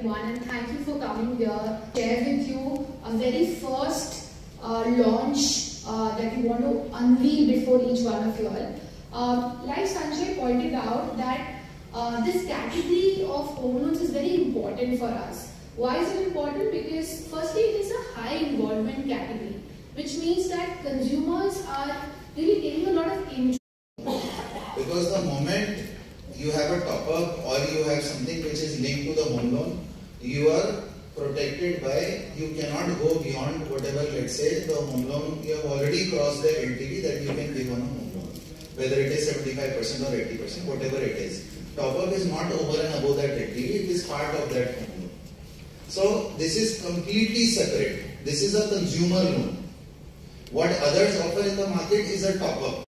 everyone, and thank you for coming here. Share with you a very first launch that we want to unveil before each one of you all. Like Sanjay pointed out that this category of home loans is very important for us. Why is it important? Because firstly, it is a high involvement category, which means that consumers are really taking a lot of interest. Because the moment you have a top-up or you have something which is linked to the home loan, you are protected by, you cannot go beyond whatever, let's say, the home loan, you have already crossed the LTV that you can give on a home loan. Whether it is 75% or 80%, whatever it is. Top-up is not over and above that LTV, it is part of that home loan. So, this is completely separate. This is a consumer loan. What others offer in the market is a top-up.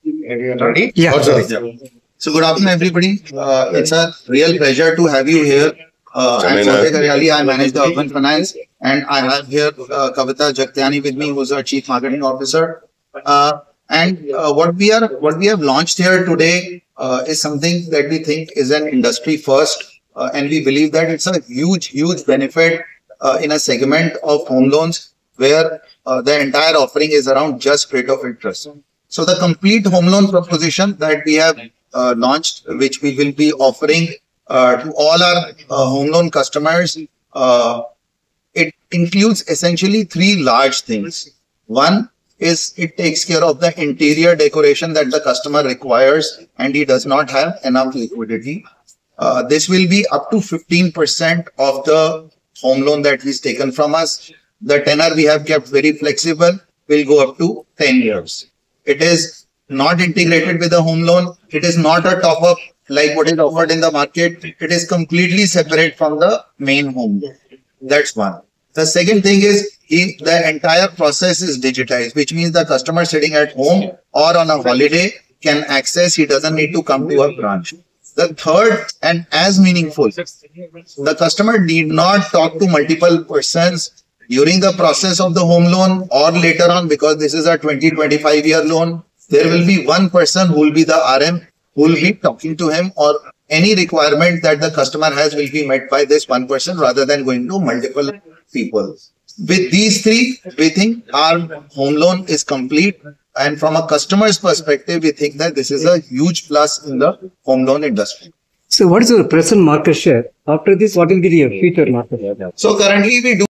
Ready? Yeah. So good afternoon, everybody. It's a real pleasure to have you here. I'm Sanjay Karyali. I manage the urban finance, and I have here Kavita Jagtiani with me, who's our chief marketing officer. What we have launched here today is something that we think is an industry first, and we believe that it's a huge benefit in a segment of home loans where the entire offering is around just rate of interest. So the complete home loan proposition that we have launched, which we will be offering to all our home loan customers, it includes essentially three large things. One is it takes care of the interior decoration that the customer requires and he does not have enough liquidity. This will be up to 15% of the home loan that is taken from us. The tenor we have kept very flexible, will go up to 10 years. It is not integrated with the home loan. It is not a top-up like what is offered in the market. It is completely separate from the main home loan. That's one. The second thing is the entire process is digitized, which means the customer sitting at home or on a holiday can access. He doesn't need to come to a branch. The third and as meaningful, the customer need not talk to multiple persons during the process of the home loan or later on, because this is a 20-25 year loan. There will be one person who will be the RM, who will be talking to him, or any requirement that the customer has will be met by this one person rather than going to multiple people. With these three, we think our home loan is complete. And from a customer's perspective, we think that this is a huge plus in the home loan industry. So what is your present market share? After this, what will be your future market share? So currently we do